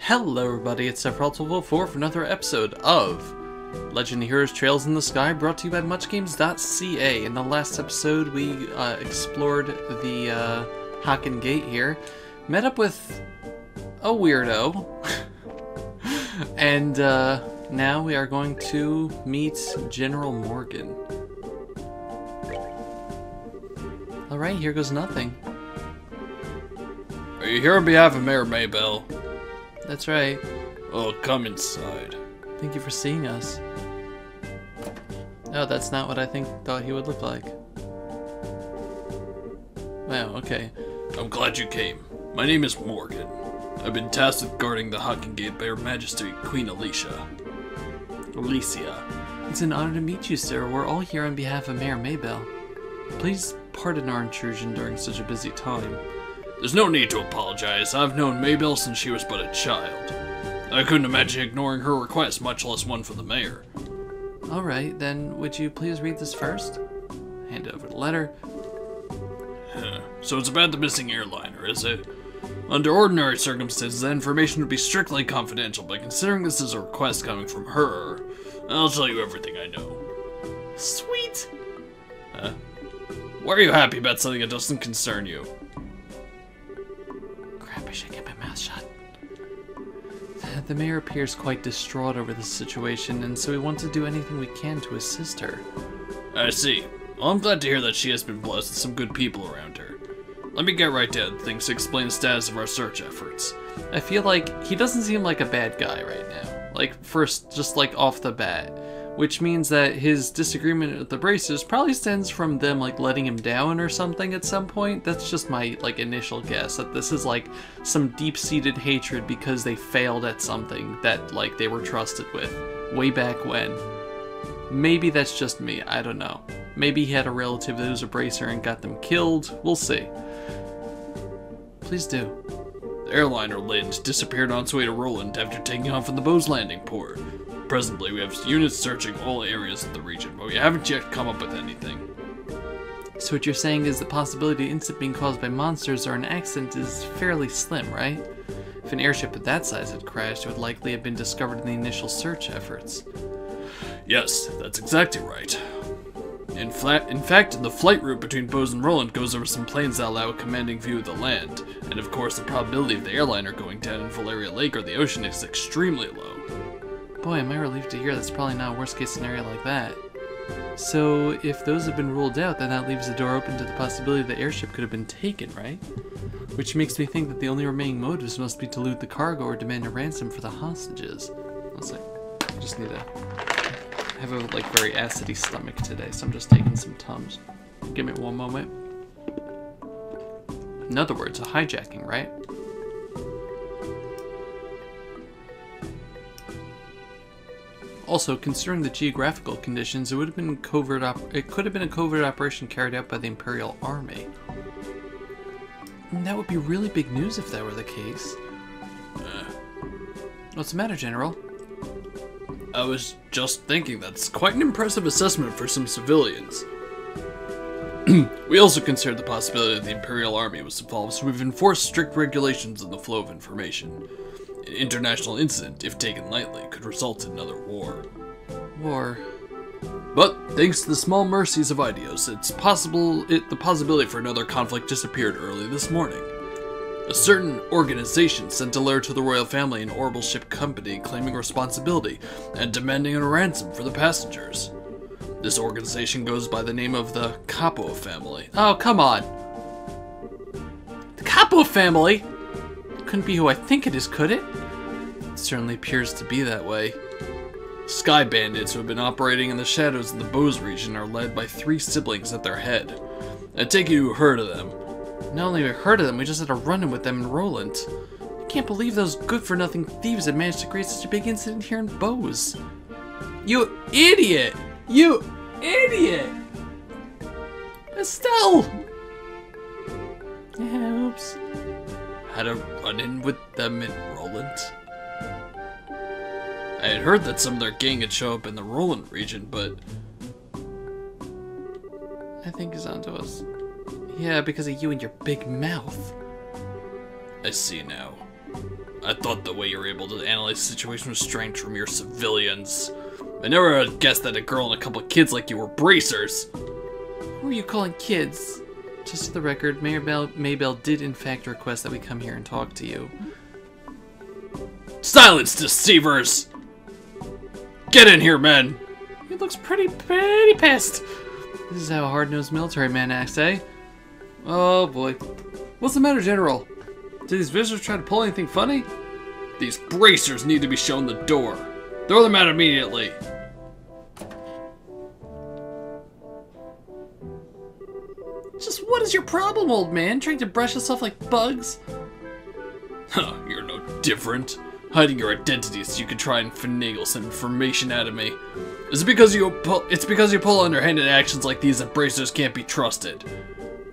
Hello everybody, it's Sephiroth1204 for another episode of Legend of Heroes Trails in the Sky, brought to you by muchgames.ca. In the last episode we explored the Haken Gate here, met up with a weirdo, and now we are going to meet General Morgan. Alright, here goes nothing. Are you here on behalf of Mayor Maybell? That's right. Oh, come inside. Thank you for seeing us. Oh, that's not what I thought he would look like. Wow, okay. I'm glad you came. My name is Morgan. I've been tasked with guarding the Haken Gate by Her Majesty, Queen Alicia. It's an honor to meet you, sir. We're all here on behalf of Mayor Maybell. Please pardon our intrusion during such a busy time. There's no need to apologize. I've known Maybell since she was but a child. I couldn't imagine ignoring her request, much less one from the mayor. Alright, then would you please read this first? Hand over the letter. So it's about the missing airliner, is it? Under ordinary circumstances, that information would be strictly confidential, but considering this is a request coming from her, I'll tell you everything I know. Sweet! Why are you happy about something that doesn't concern you? Crap, I should get my mouth shut. The mayor appears quite distraught over this situation, and so we want to do anything we can to assist her. I see. Well, I'm glad to hear that she has been blessed with some good people around her. Let me get right to things to explain the status of our search efforts. I feel like he doesn't seem like a bad guy right now. Like, first, just like off the bat. Which means that his disagreement with the Bracers probably stems from them, like, letting him down or something at some point. That's just my, like, initial guess, that this is, like, some deep-seated hatred because they failed at something that, like, they were trusted with way back when. Maybe that's just me, I don't know. Maybe he had a relative that was a Bracer and got them killed. We'll see. Please do. The airliner Lind disappeared on its way to Roland after taking off from the Bose landing port. Presently, we have units searching all areas of the region, but we haven't yet come up with anything. So what you're saying is the possibility of incident being caused by monsters or an accident is fairly slim, right? If an airship of that size had crashed, it would likely have been discovered in the initial search efforts. Yes, that's exactly right. In fact, the flight route between Bose and Roland goes over some plains that allow a commanding view of the land, and of course the probability of the airliner going down in Valeria Lake or the ocean is extremely low. Boy, am I relieved to hear that's probably not a worst-case scenario like that. So, if those have been ruled out, then that leaves the door open to the possibility the airship could have been taken, right? Which makes me think that the only remaining motives must be to loot the cargo or demand a ransom for the hostages. One sec. I just need to... I have a, like, very acidy stomach today, so I'm just taking some Tums. Give me one moment. In other words, a hijacking, right? Also, considering the geographical conditions, it could have been a covert operation carried out by the Imperial Army. And that would be really big news if that were the case. What's the matter, General? I was just thinking that's quite an impressive assessment for some civilians. We also considered the possibility that the Imperial Army was involved, so we've enforced strict regulations on the flow of information. An international incident, if taken lightly, could result in another war. War. But, thanks to the small mercies of Idios, the possibility for another conflict disappeared early this morning. A certain organization sent a letter to the royal family and Orbital Ship Company claiming responsibility and demanding a ransom for the passengers. This organization goes by the name of the Capo family. Oh, come on! The Capo family? Couldn't be who I think it is, could it? It certainly appears to be that way. Sky bandits who have been operating in the shadows in the Bose region are led by 3 siblings at their head. I take it you've heard of them. Not only have we heard of them, we just had a run-in with them in Roland. I can't believe those good-for-nothing thieves had managed to create such a big incident here in Bose. You idiot! You idiot! Estelle! Yeah, oops. Had a run-in with them in Roland? I had heard that some of their gang had shown up in the Roland region, but... I think he's onto us. Yeah, because of you and your big mouth. I see now. I thought the way you were able to analyze the situation was strange from your civilians. I never would have guessed that a girl and a couple of kids like you were bracers. Who are you calling kids? Just for the record, Mayor Maybell did in fact request that we come here and talk to you. Silence, deceivers! Get in here, men! He looks pretty pissed. This is how a hard-nosed military man acts, eh? Oh boy. What's the matter, General? Did these visitors try to pull anything funny? These bracers need to be shown the door. Throw them out immediately. Just what is your problem, old man? Trying to brush us off like bugs? Huh, you're no different. Hiding your identity so you can try and finagle some information out of me. It's because you pull underhanded actions like these that bracers can't be trusted.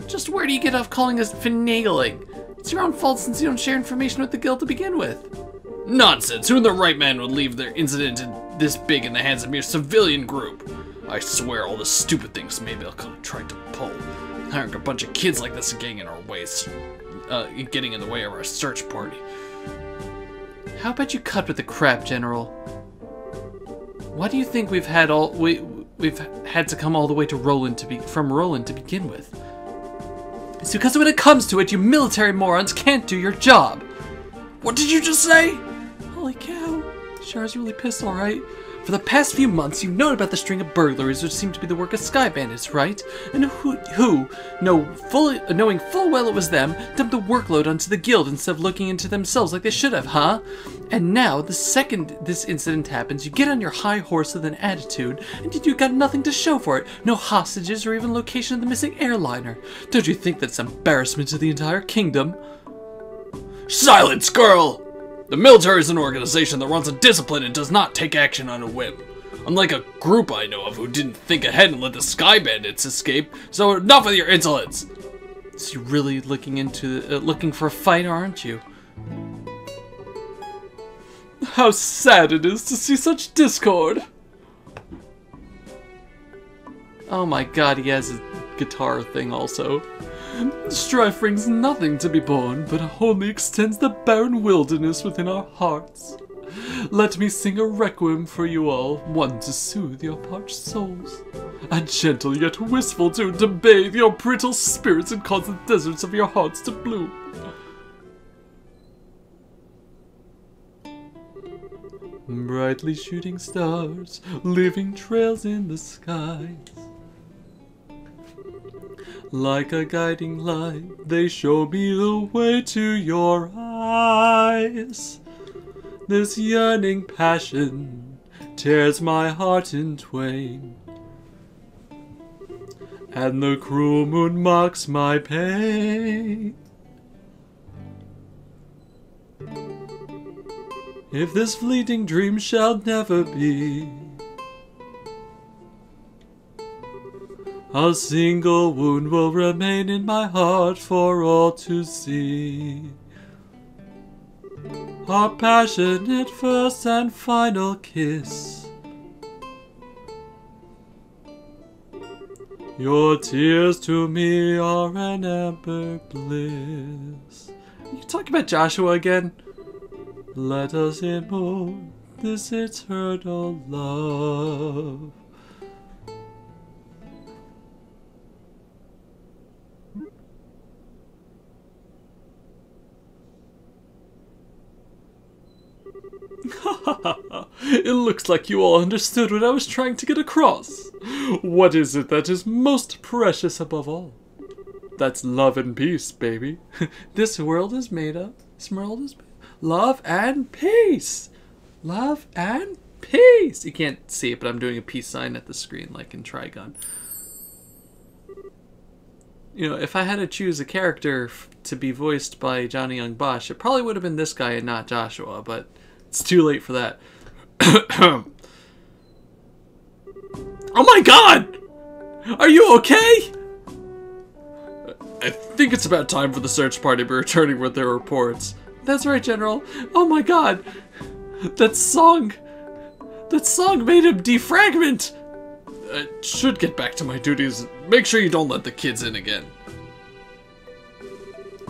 Just where do you get off calling us finagling? It's your own fault since you don't share information with the guild to begin with. Nonsense! Who in the right man would leave their incident this big in the hands of a mere civilian group? I swear all the stupid things maybe I could have tried to pull. Hiring a bunch of kids like this and getting in our ways, getting in the way of our search party. How about you cut with the crap, General? Why do you think we've had to come all the way to from Roland to begin with? It's because when it comes to it, you military morons can't do your job. What did you just say? Holy cow. Char's really pissed, alright. For the past few months, you've known about the string of burglaries which seem to be the work of Sky Bandits, right? And who knowing full well it was them, dumped the workload onto the guild instead of looking into themselves like they should have, huh? And now, the second this incident happens, you get on your high horse with an attitude, and you got nothing to show for it. No hostages or even location of the missing airliner. Don't you think that's embarrassment to the entire kingdom? Silence, girl! The military is an organization that runs a discipline and does not take action on a whim. Unlike a group I know of who didn't think ahead and let the Sky Bandits escape, so enough of your insolence! So you're really looking for a fight, aren't you? How sad it is to see such discord! Oh my god, he has a guitar thing also. Strife brings nothing to be borne, but only extends the barren wilderness within our hearts. Let me sing a requiem for you all, one to soothe your parched souls, a gentle yet wistful tune to bathe your brittle spirits and cause the deserts of your hearts to bloom. Brightly shooting stars, leaving trails in the skies. Like a guiding light, they show me the way to your eyes. This yearning passion tears my heart in twain, and the cruel moon mocks my pain. If this fleeting dream shall never be, a single wound will remain in my heart for all to see. Our passionate first and final kiss. Your tears to me are an amber bliss. Are you talking about Joshua again? Let us immortal this eternal love. It looks like you all understood what I was trying to get across. What is it that is most precious above all? That's love and peace, baby. This world is made of love and peace. Love and peace. You can't see it, but I'm doing a peace sign at the screen like in Trigon. You know, if I had to choose a character to be voiced by Johnny Young Bosch, it probably would have been this guy and not Joshua, but it's too late for that. Oh my god! Are you okay? I think it's about time for the search party to be returning with their reports. That's right, General. Oh my god! That song made him defragment! I should get back to my duties. Make sure you don't let the kids in again.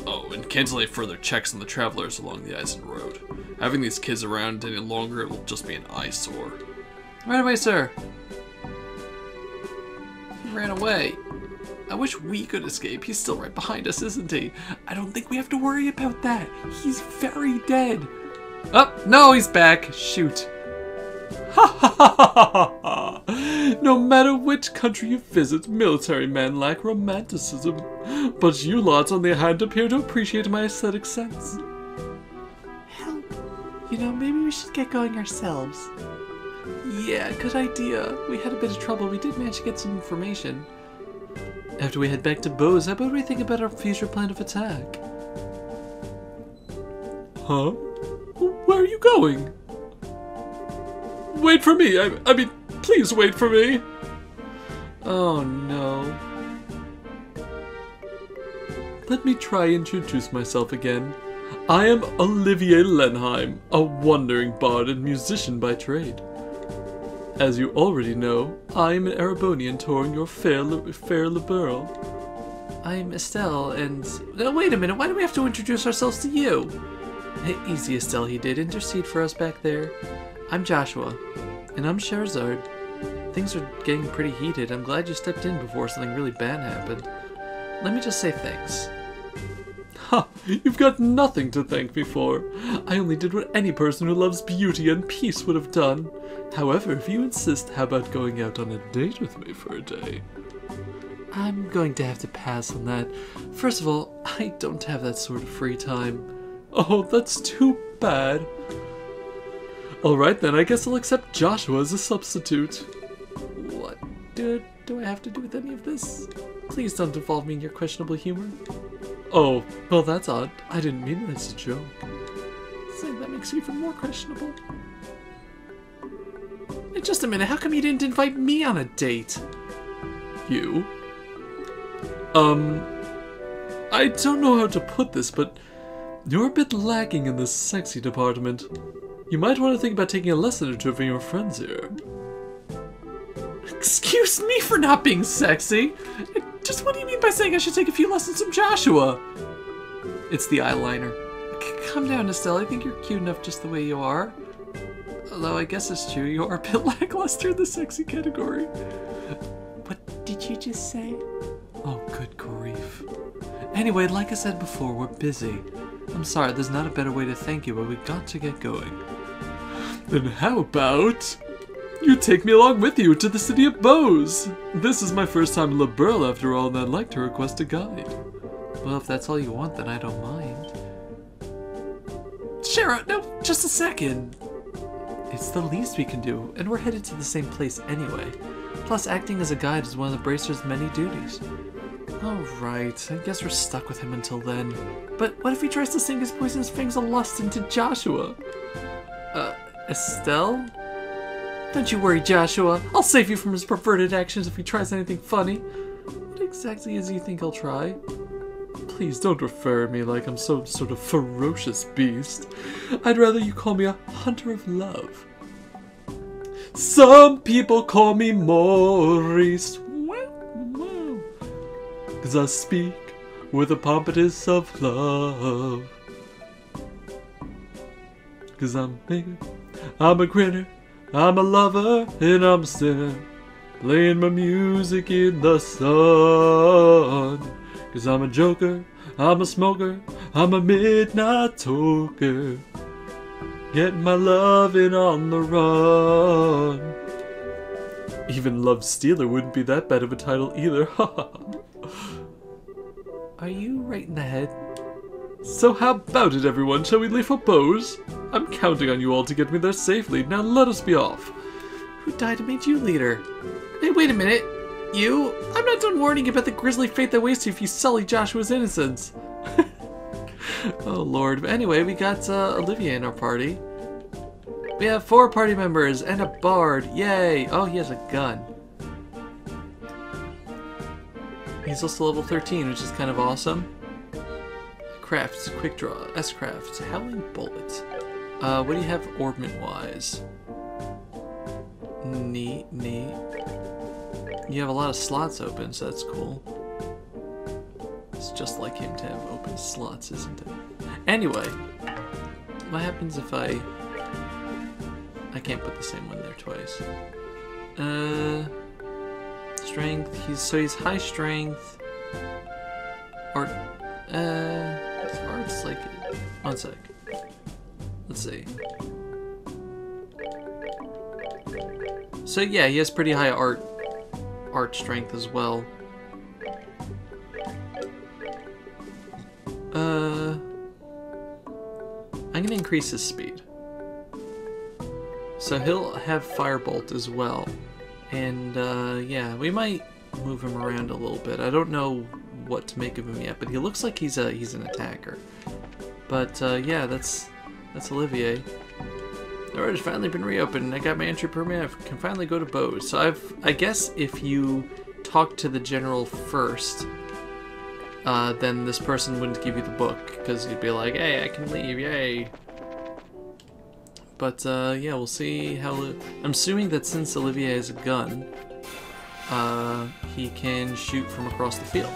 Oh, and cancel any further checks on the travelers along the Eisen Road. Having these kids around any longer, it will just be an eyesore. Right away, sir. He ran away. I wish we could escape. He's still right behind us, isn't he? I don't think we have to worry about that. He's very dead. Oh, no, he's back. Shoot. Ha ha ha ha ha ha! No matter which country you visit, military men lack romanticism. But you lot, on the other hand, appear to appreciate my aesthetic sense. Hell, you know, maybe we should get going ourselves. Yeah, good idea. We had a bit of trouble. We did manage to get some information. After we head back to Bose, how about we think about our future plan of attack? Huh? Where are you going? Wait for me! I mean, please wait for me! Oh no. Let me try and introduce myself again. I am Olivier Lenheim, a wandering bard and musician by trade. As you already know, I am an Erebonian touring your fair liberal. I'm Estelle, and... wait a minute, why do we have to introduce ourselves to you? Hey, easy, Estelle, he did intercede for us back there. I'm Joshua, and I'm Sherazard. Things are getting pretty heated. I'm glad you stepped in before something really bad happened. Let me just say thanks. Ha! You've got nothing to thank me for. I only did what any person who loves beauty and peace would have done. However, if you insist, how about going out on a date with me for a day? I'm going to have to pass on that. First of all, I don't have that sort of free time. Oh, that's too bad. Alright then, I guess I'll accept Joshua as a substitute. What do I have to do with any of this? Please don't involve me in your questionable humor. Oh, well that's odd. I didn't mean it as a joke. So that makes you even more questionable. Hey, just a minute, how come you didn't invite me on a date? You? I don't know how to put this, but you're a bit lacking in the sexy department. You might want to think about taking a lesson or two from your friends here. Excuse me for not being sexy? Just what do you mean by saying I should take a few lessons from Joshua? It's the eyeliner. Calm down, Estelle. I think you're cute enough just the way you are. Although I guess it's true, you are a bit lackluster in the sexy category. What did you just say? Oh, good grief. Anyway, like I said before, we're busy. I'm sorry, there's not a better way to thank you, but we got to get going. Then how about you take me along with you to the city of Bose? This is my first time in La Burle after all, and I'd like to request a guide. Well, if that's all you want, then I don't mind. Shara, no, just a second. It's the least we can do, and we're headed to the same place anyway. Plus, acting as a guide is one of the Bracer's many duties. Alright, I guess we're stuck with him until then. But what if he tries to sink his poisonous fangs of lust into Joshua? Estelle? Don't you worry, Joshua. I'll save you from his perverted actions if he tries anything funny. What exactly is he think he'll try? Please don't refer to me like I'm some sort of ferocious beast. I'd rather you call me a hunter of love. Some people call me Maurice. 'Cause I speak with the pompous of love. 'Cause I'm bigger, I'm a grinner, I'm a lover, and I'm a sinner, playing my music in the sun. 'Cause I'm a joker, I'm a smoker, I'm a midnight toker, getting my lovin' on the run. Even Love Stealer wouldn't be that bad of a title either. Are you right in the head? So how about it, everyone? Shall we leave for Bose? I'm counting on you all to get me there safely. Now let us be off. Who died and made you leader? Hey, wait a minute. You? I'm not done warning you about the grisly fate that waits you if you sully Joshua's innocence. Oh lord. But anyway, we got Olivier in our party. We have 4 party members and a bard. Yay! Oh, he has a gun. He's also level 13, which is kind of awesome. Crafts, quick draw, S-craft, howling bullet. What do you have orbment-wise? Neat, neat. You have a lot of slots open, so that's cool. It's just like him to have open slots, isn't it? Anyway, what happens if I can't put the same one there twice. Strength, he's high strength. Art, art's like, one sec. Let's see. So yeah, he has pretty high art strength as well. I'm gonna increase his speed. So he'll have Firebolt as well. And yeah, we might move him around a little bit. I don't know what to make of him yet, but he looks like he's an attacker. But yeah, that's Olivier. The road has finally been reopened. I got my entry permit. I can finally go to Bose. So I guess if you talk to the general first, then this person wouldn't give you the book, because you'd be like, hey, I can leave, yay. But yeah, we'll see how... I'm assuming that since Olivier has a gun, he can shoot from across the field.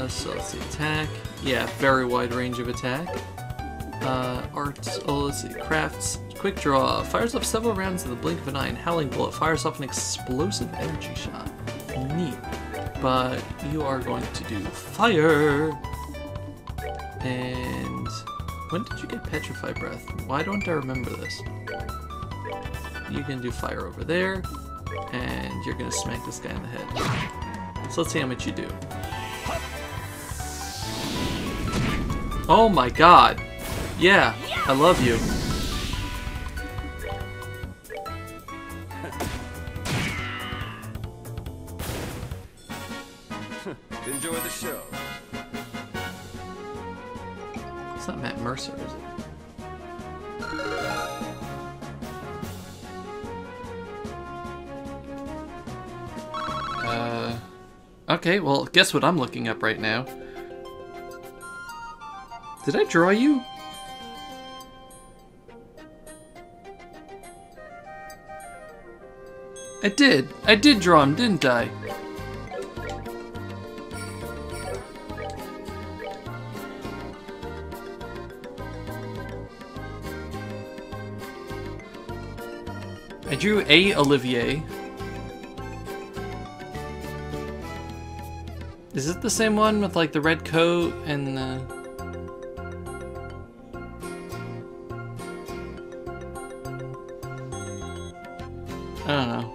So let's see, attack. Yeah, very wide range of attack. Arts, oh let's see, crafts. Quick draw, fires off several rounds in the blink of an eye, and Howling Bullet fires off an explosive energy shot. Neat. But you are going to do fire. And when did you get Petrified Breath? Why don't I remember this? You can do fire over there, and you're gonna smack this guy in the head. So let's see how much you do. Oh my god! Yeah, I love you. Enjoy the show. It's not Matt Mercer, is it? Okay, well, guess what I'm looking up right now. Did I draw you? I did. I did draw him, didn't I? I drew a Olivier. Is it the same one with like the red coat and the... I don't know.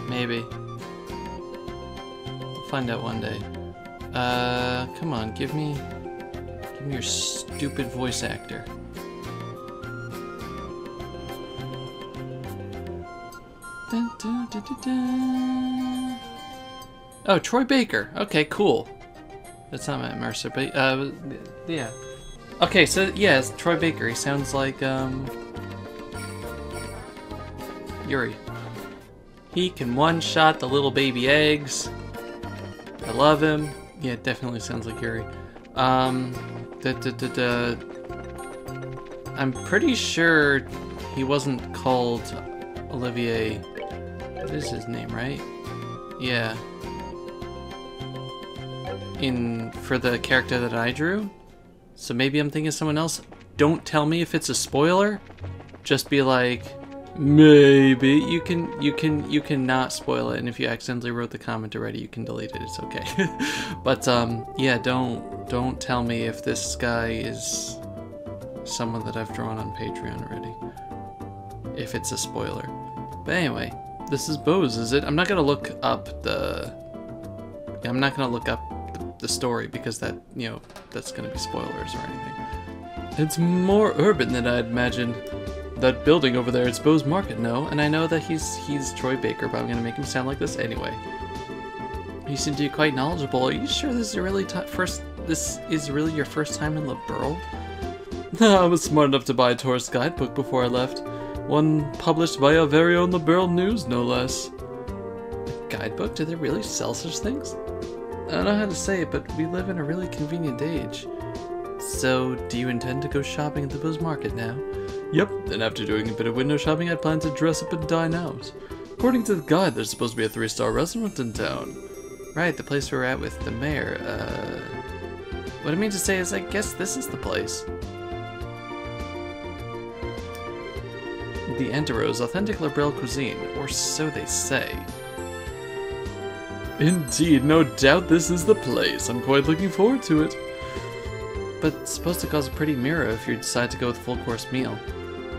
Maybe. We'll find out one day. Come on, give me your stupid voice actor. Dun, dun, dun, dun, dun. Oh, Troy Baker. Okay, cool. That's not Matt Mercer, but yeah. Okay, so yeah, it's Troy Baker. He sounds like Yuri. He can one-shot the little baby eggs. I love him. Yeah, it definitely sounds like Yuri. I'm pretty sure he wasn't called Olivier. What is his name, right? Yeah. For the character that I drew. So maybe I'm thinking of someone else. Don't tell me if it's a spoiler. Just be like, maybe. You can not spoil it, and if you accidentally wrote the comment already, you can delete it. It's okay. But yeah, don't tell me if this guy is someone that I've drawn on Patreon already. If it's a spoiler. But anyway, this is Bose, is it? I'm not gonna look up the story because that, you know, that's gonna be spoilers or anything. It's more urban than I'd imagined. That building over there, it's Bose Market, no? And I know that he's Troy Baker, but I'm gonna make him sound like this anyway. You seem to be quite knowledgeable. Are you sure this is really your first time in the world? I was smart enough to buy a tourist guidebook before I left. One published by our very own The Burl News, no less. A guidebook? Do they really sell such things? I don't know how to say it, but we live in a really convenient age. So, do you intend to go shopping at the Bose Market now? Yep, and after doing a bit of window shopping, I plan to dress up and dine out. according to the guide, there's supposed to be a 3-star restaurant in town. Right, the place we were at with the mayor. What I mean to say is I guess this is the place. The Enteros, authentic Labrel cuisine, or so they say. Indeed, no doubt this is the place. I'm quite looking forward to it. But it's supposed to cause a pretty mirror if you decide to go with a full-course meal.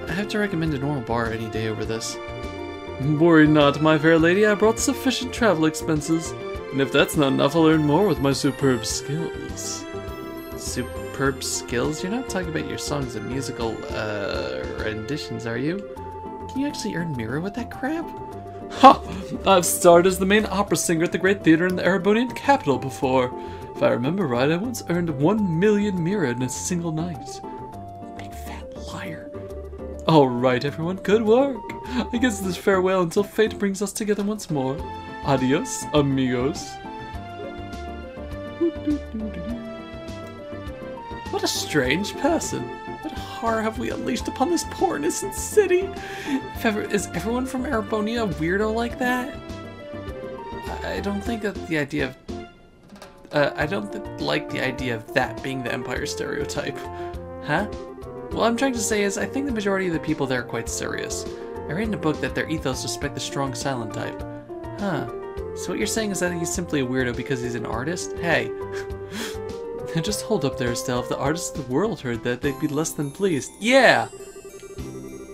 I have to recommend a normal bar any day over this. Worry not, my fair lady, I brought sufficient travel expenses. And if that's not enough, I'll earn more with my superb skills. Superb skills? You're not talking about your songs and musical, renditions, are you? Can you actually earn mirror with that crap? Ha! I've starred as the main opera singer at the great theater in the Erebonian capital before. If I remember right, I once earned 1 million mirror in a single night. Big fat liar. Alright everyone, good work. I guess this is farewell until fate brings us together once more. Adios, amigos. What a strange person. What horror have we unleashed upon this poor innocent city? Is everyone from Erebonia a weirdo like that? I don't think that the idea of... I don't like the idea of that being the Empire stereotype. Huh? What I'm trying to say is I think the majority of the people there are quite serious. I read in a book that their ethos respect the strong silent type. Huh. So what you're saying is that he's simply a weirdo because he's an artist? Hey. Just hold up there, Estelle. If the artists of the world heard that, they'd be less than pleased. Yeah!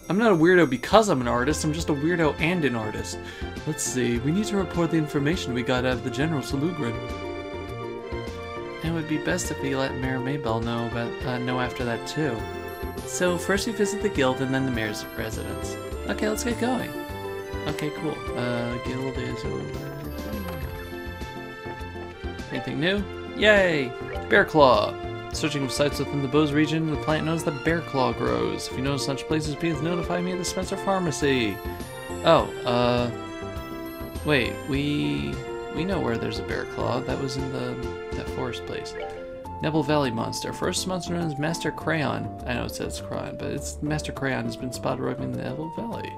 I'm not a weirdo because I'm an artist, I'm just a weirdo and an artist. Let's see, we need to report the information we got out of the General Salugrin. It would be best if we let Mayor Maybell know after that too. So first we visit the guild and then the mayor's residence. Okay, let's get going. Okay, cool. Guild is over. Anything new? Yay! Bear Claw! Searching for sites within the Bose region, the plant knows that Bear Claw grows. If you notice such places, please notify me at the Spencer Pharmacy. Oh, wait, we know where there's a Bear Claw. That was in that forest place. Nebel Valley Monster. First monster known as Master Crayon. I know it says Crayon, but it's Master Crayon has been spotted roving the Nebel Valley.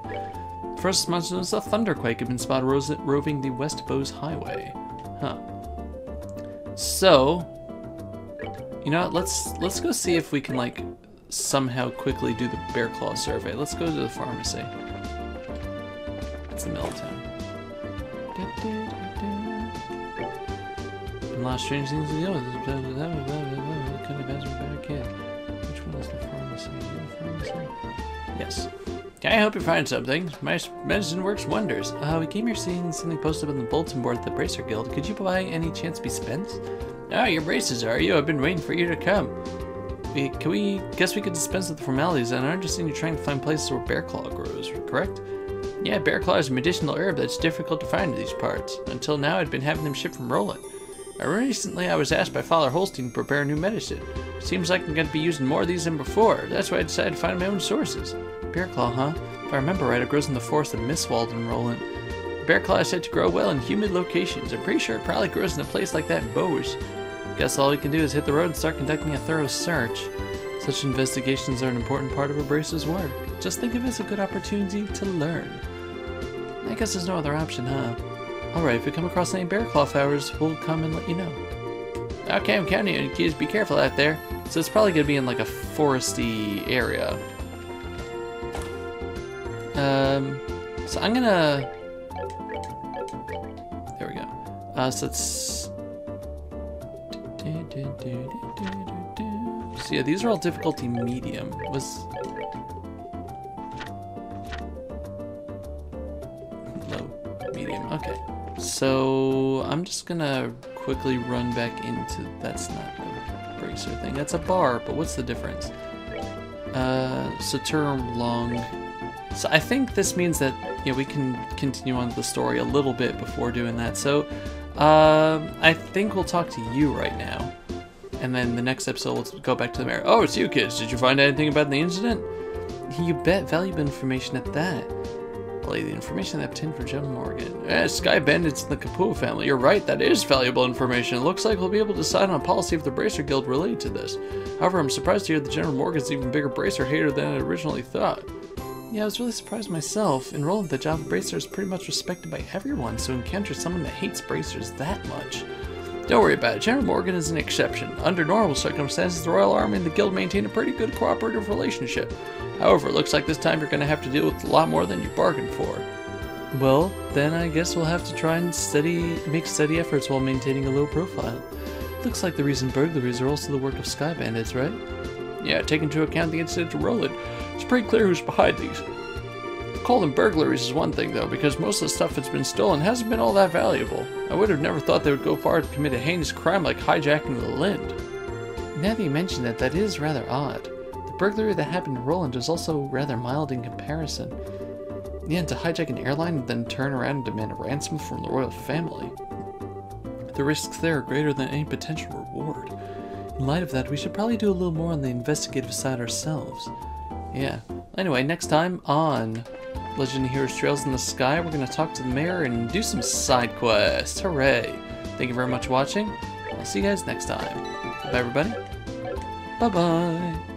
First monster known as a Thunderquake had been spotted roving the West Bose Highway. Huh. So, you know what, let's go see if we can, like, somehow quickly do the Bear Claw survey. Let's go to the pharmacy. It's the middle of town. And a lot of strange things to deal with. Could have been a better kid. Which one is the pharmacy? Yes. Can I help you find something? My medicine works wonders. We came here seeing something posted on the bulletin board at the Bracer Guild. Could you by any chance be spent? Oh, your braces, are you? I've been waiting for you to come. Guess we could dispense with the formalities, and I understand you're trying to find places where Bear Claw grows, correct? Yeah, Bear Claw is a medicinal herb that's difficult to find in these parts. Until now, I'd been having them shipped from Roland. Recently, I was asked by Father Holstein to prepare new medicine. Seems like I'm going to be using more of these than before. That's why I decided to find my own sources. Bear Claw, huh? If I remember right, it grows in the forest of Mistwald in Roland. Bear Claw is said to grow well in humid locations. I'm pretty sure it probably grows in a place like that in Bose. Guess all we can do is hit the road and start conducting a thorough search. Such investigations are an important part of a bracer's work. Just think of it as a good opportunity to learn. I guess there's no other option, huh? Alright, if we come across any Bear Claw flowers, we'll come and let you know. Okay, I'm counting on you kids. Be careful out there. So it's probably going to be in like a foresty area. So I'm gonna... There we go. So it's... So yeah, these are all difficulty medium. Low, medium, okay. So I'm just gonna quickly run back into... That's not a bracer thing. That's a bar, but what's the difference? Saturn long... So I think this means that, you know, we can continue on the story a little bit before doing that. So I think we'll talk to you right now. And then the next episode, we'll go back to the mayor. Oh, it's you kids. Did you find anything about the incident? You bet. Valuable information at that. Play the information I obtained from General Morgan. Sky Bandits in the Kapua family. You're right. That is valuable information. It looks like we'll be able to decide on a policy of the Bracer Guild related to this. However, I'm surprised to hear that General Morgan's an even bigger Bracer hater than I originally thought. Yeah, I was really surprised myself. In Roland, the job of bracer is pretty much respected by everyone, so encounter someone that hates bracers that much. Don't worry about it. General Morgan is an exception. Under normal circumstances, the Royal Army and the Guild maintain a pretty good cooperative relationship. However, it looks like this time you're going to have to deal with a lot more than you bargained for. Well, then I guess we'll have to try and make steady efforts while maintaining a low profile. Looks like the recent burglaries are also the work of Sky Bandits, right? Yeah, taking into account the incident to Roland, it's pretty clear who's behind these. Call them burglaries is one thing, though, because most of the stuff that's been stolen hasn't been all that valuable. I would have never thought they would go far to commit a heinous crime like hijacking the Lind. Now that you mention that, that is rather odd. The burglary that happened to Roland was also rather mild in comparison. Yeah, and to hijack an airline and then turn around and demand a ransom from the royal family. The risks there are greater than any potential reward. In light of that, we should probably do a little more on the investigative side ourselves. Yeah. Anyway, next time on Legend of Heroes Trails in the Sky, we're going to talk to the mayor and do some side quests. Hooray! Thank you very much for watching. I'll see you guys next time. Bye, everybody. Bye-bye.